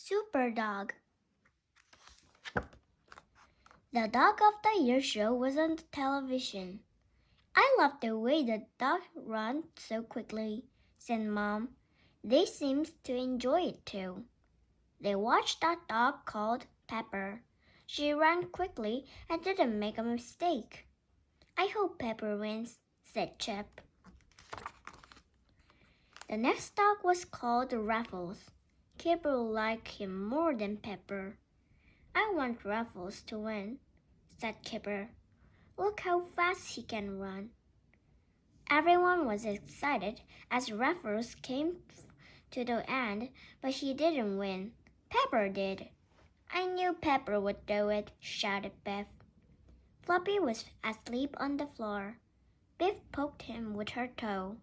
Superdog. The Dog of the Year show was on the television. I love the way the dog ran so quickly, said Mom. They seemed to enjoy it too. They watched a dog called Pepper. She ran quickly and didn't make a mistake. I hope Pepper wins, said Chip. The next dog was called Raffles. Kipper liked him more than Pepper. I want Raffles to win, said Kipper. Look how fast he can run. Everyone was excited as Raffles came to the end, but he didn't win. Pepper did. I knew Pepper would do it, shouted Biff. Floppy was asleep on the floor. Biff poked him with her toe.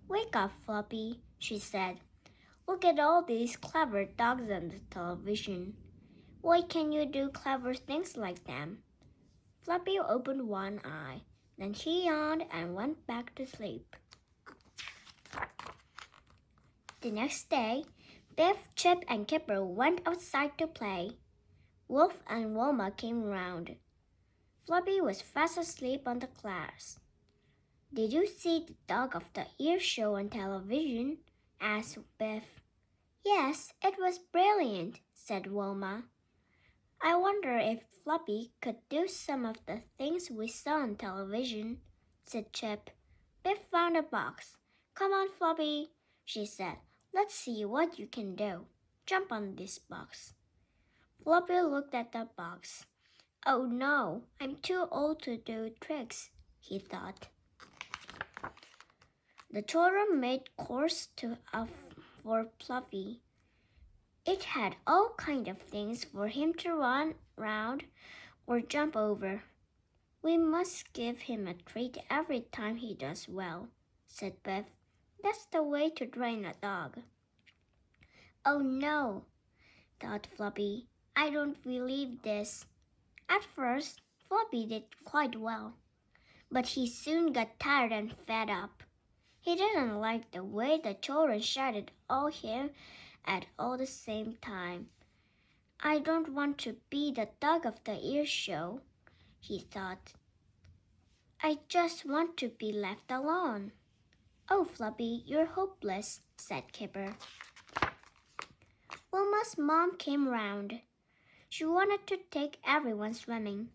Wake up, Floppy, she said. Look at all these clever dogs on the television. Why can't you do clever things like them? Floppy opened one eye. Then he yawned and went back to sleep. The next day, Biff, Chip, and Kipper went outside to play. Wolf and Wilma came round. Floppy was fast asleep on the grass. Did you see the Dog of the Year show on television? Asked Biff. Yes, it was brilliant, said Wilma. I wonder if Floppy could do some of the things we saw on television, said Chip. Biff found a box. Come on, Floppy, she said. Let's see what you can do. Jump on this box. Floppy looked at the box. Oh no, I'm too old to do tricks, he thought. The children made course for Fluffy. It had all kinds of things for him to run round or jump over. We must give him a treat every time he does well, said Biff. That's the way to train a dog. Oh no, thought Floppy. I don't believe this. At first, Floppy did quite well, but he soon got tired and fed up. He didn't like the way the children shouted at him at all the same time. I don't want to be the Dog of the Year show, he thought. I just want to be left alone. Oh, Floppy, you're hopeless, said Kipper. Wilma's mom came round. She wanted to take everyone swimming.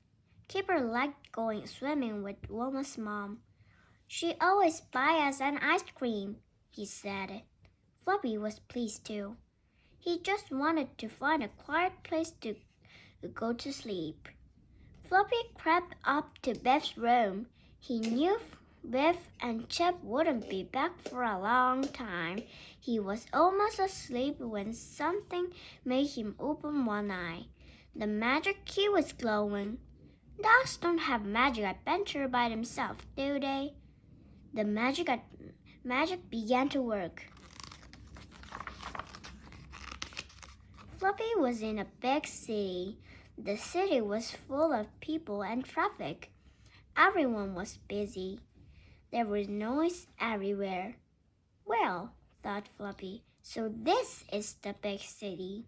Kipper liked going swimming with Wilma's mom. She always buys us an ice cream, he said. Floppy was pleased too. He just wanted to find a quiet place to go to sleep. Floppy crept up to Biff's room. He knew Biff and Chip wouldn't be back for a long time. He was almost asleep when something made him open one eye. The magic key was glowing. Dogs don't have magic adventure by themselves, do they? The magic began to work. Floppy was in a big city. The city was full of people and traffic. Everyone was busy. There was noise everywhere. Well, thought Floppy, so this is the big city.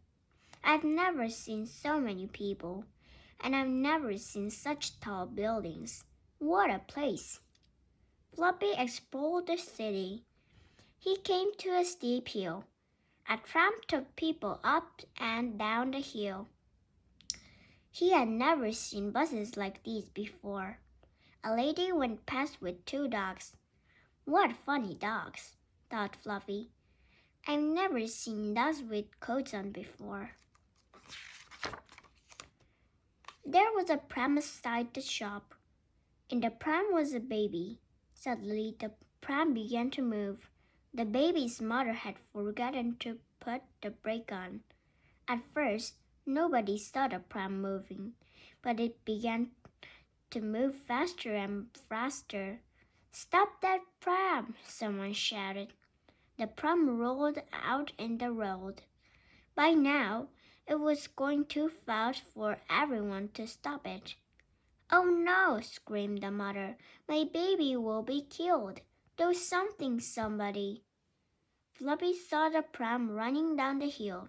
I've never seen so many people, and I've never seen such tall buildings. What a place! Floppy explored the city. He came to a steep hill. A tram took people up and down the hill. He had never seen buses like these before. A lady went past with two dogs. What funny dogs, thought Fluffy. I've never seen dogs with coats on before. There was a pram beside the shop. In the pram was a baby. Suddenly, the pram began to move. The baby's mother had forgotten to put the brake on. At first, nobody saw the pram moving, but it began to move faster and faster. Stop that pram! Someone shouted. The pram rolled out in the road. By now, it was going too fast for everyone to stop it. Oh no, screamed the mother. My baby will be killed. Do something, somebody. Floppy saw the pram running down the hill.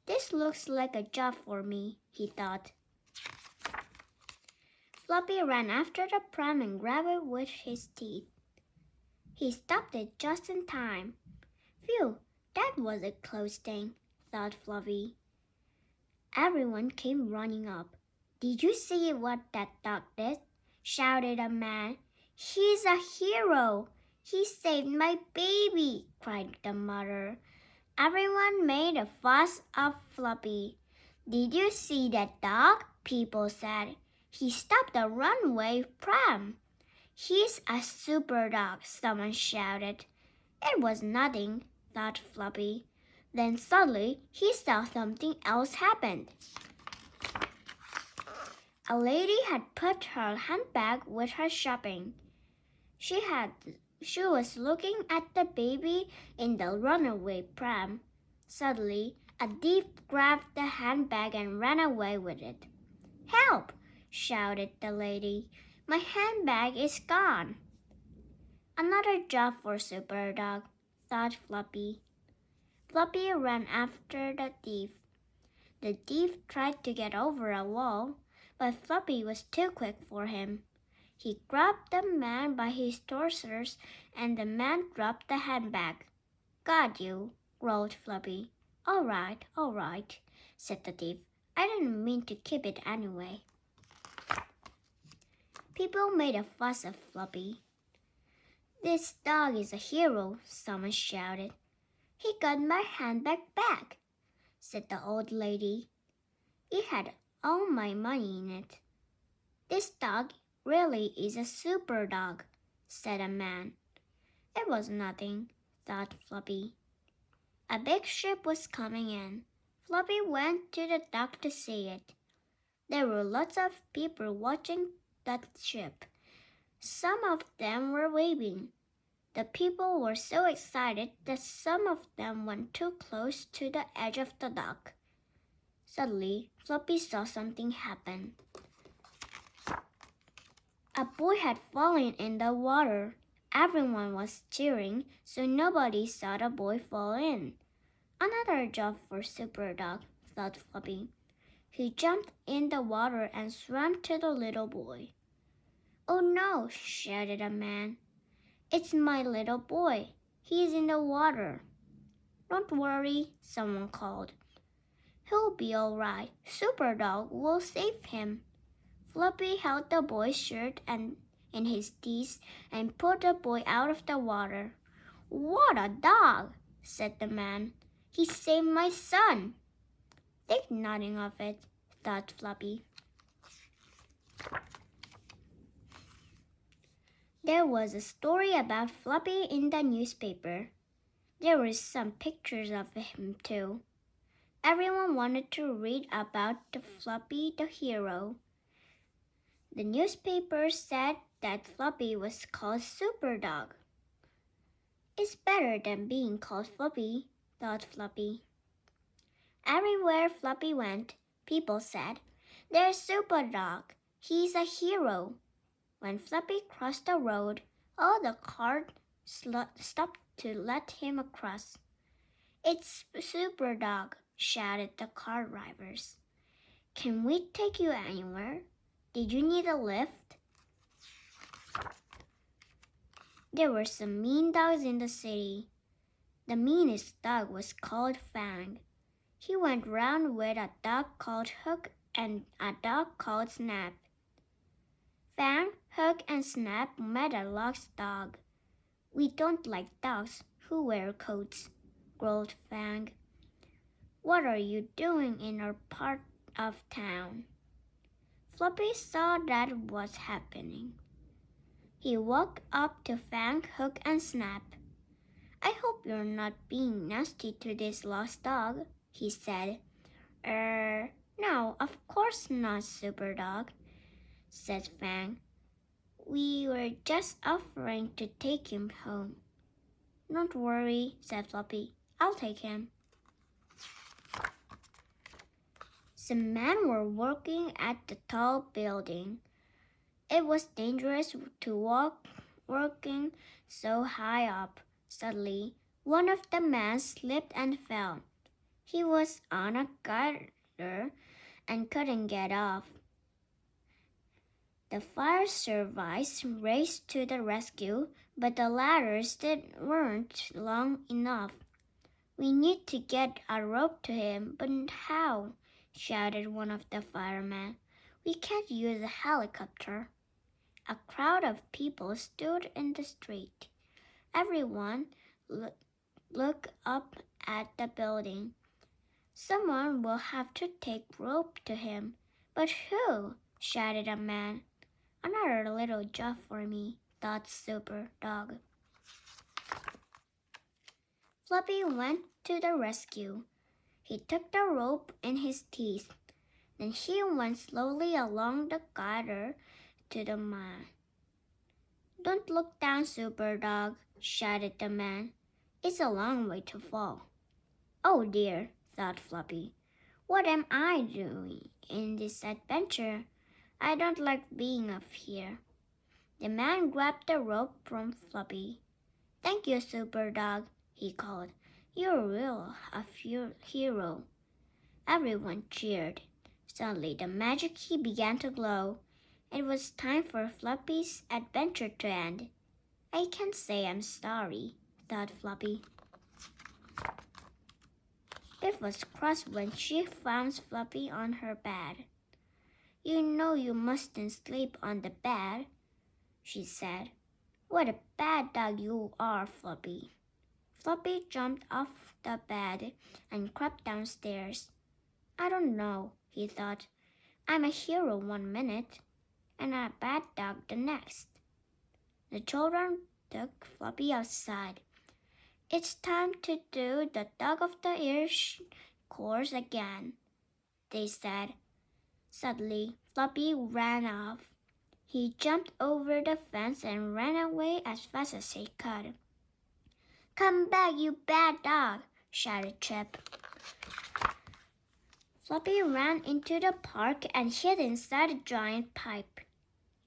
This looks like a job for me, he thought. Floppy ran after the pram and grabbed it with his teeth. He stopped it just in time. Phew, that was a close thing, thought Floppy. Everyone came running up. Did you see what that dog did? Shouted a man. He's a hero. He saved my baby, cried the mother. Everyone made a fuss of Floppy. Did you see that dog? People said. He stopped the runaway pram. He's a super dog, someone shouted. It was nothing, thought Floppy. Then suddenly he saw something else happen. A lady had put her handbag with her shopping. She was looking at the baby in the runaway pram. Suddenly, a thief grabbed the handbag and ran away with it. Help! Shouted the lady. My handbag is gone. Another job for Superdog, thought Floppy. Floppy ran after the thief. The thief tried to get over a wall, but Floppy was too quick for him. He grabbed the man by his torso, and the man dropped the handbag. Got you, growled Floppy. All right, said the thief. I didn't mean to keep it anyway. People made a fuss of Floppy. This dog is a hero, someone shouted. He got my handbag back, said the old lady. It had all my money in it. This dog really is a super dog, said a man. It was nothing, thought Floppy. A big ship was coming in. Floppy went to the dock to see it. There were lots of people watching that ship. Some of them were waving. The people were so excited that some of them went too close to the edge of the dock. Suddenly, Floppy saw something happen. A boy had fallen in the water. Everyone was cheering, so nobody saw the boy fall in. Another job for Superdog, thought Floppy. He jumped in the water and swam to the little boy. Oh no, shouted a man. It's my little boy. He's in the water. Don't worry, someone called. He'll be all right. Superdog will save him. Floppy held the boy's shirt in his teeth and pulled the boy out of the water. What a dog, said the man. He saved my son. Think nothing of it, thought Floppy. There was a story about Floppy in the newspaper. There were some pictures of him too. Everyone wanted to read about the Floppy the hero. The newspaper said that Floppy was called Superdog. It's better than being called Floppy, thought Floppy. Everywhere Floppy went, people said, There's Superdog. He's a hero. When Floppy crossed the road, all the cars stopped to let him across. It's Superdog, shouted the car drivers. Can we take you anywhere? Did you need a lift? There were some mean dogs in the city. The meanest dog was called Fang. He went round with a dog called Hook and a dog called Snap. Fang, Hook, and Snap met a lost dog. We don't like dogs who wear coats, growled Fang. What are you doing in our part of town? Floppy saw that was happening. He walked up to Fang, Hook, and Snap. I hope you're not being nasty to this lost dog, he said. No, of course not, Superdog, said Fang. We were just offering to take him home. Don't worry, said Floppy. I'll take him. Some men were working at the tall building. It was dangerous to walk working so high up. Suddenly, one of the men slipped and fell. He was on a glider and couldn't get off. The fire service raced to the rescue, but the ladders weren't long enough. "We need to get a rope to him, but how?" shouted one of the firemen. "We can't use a helicopter." A crowd of people stood in the street. Everyone looked up at the building. "Someone will have to take rope to him." "But who?" shouted a man. "Another little job for me," thought Superdog. Fluffy went to the rescue. He took the rope in his teeth. Then he went slowly along the ladder to the man. "Don't look down, Superdog," shouted the man. "It's a long way to fall." "Oh dear," thought Fluffy. "What am I doing in this adventure? I don't like being up here." The man grabbed the rope from Fluffy. "Thank you, Superdog," he called. "You're a hero." Everyone cheered. Suddenly the magic key began to glow. It was time for Fluffy's adventure to end. "I can't say I'm sorry," thought Fluffy. Biff was cross when she found Fluffy on her bed. "You know you mustn't sleep on the bed," she said. "What a bad dog you are, Fluffy." Fluffy jumped off the bed and crept downstairs. "I don't know," he thought. "I'm a hero one minute and a bad dog the next." The children took Fluffy outside. "It's time to do the Dog of the Year course again," they said. Suddenly, Fluffy ran off. He jumped over the fence and ran away as fast as he could. "Come back, you bad dog!" shouted Chip. Fluffy ran into the park and hid inside a giant pipe.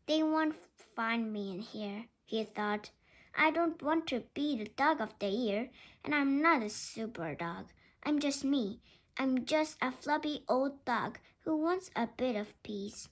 "They won't find me in here," he thought. "I don't want to be the Dog of the Year, and I'm not a super dog. I'm just me. I'm just a fluffy old dog who wants a bit of peace."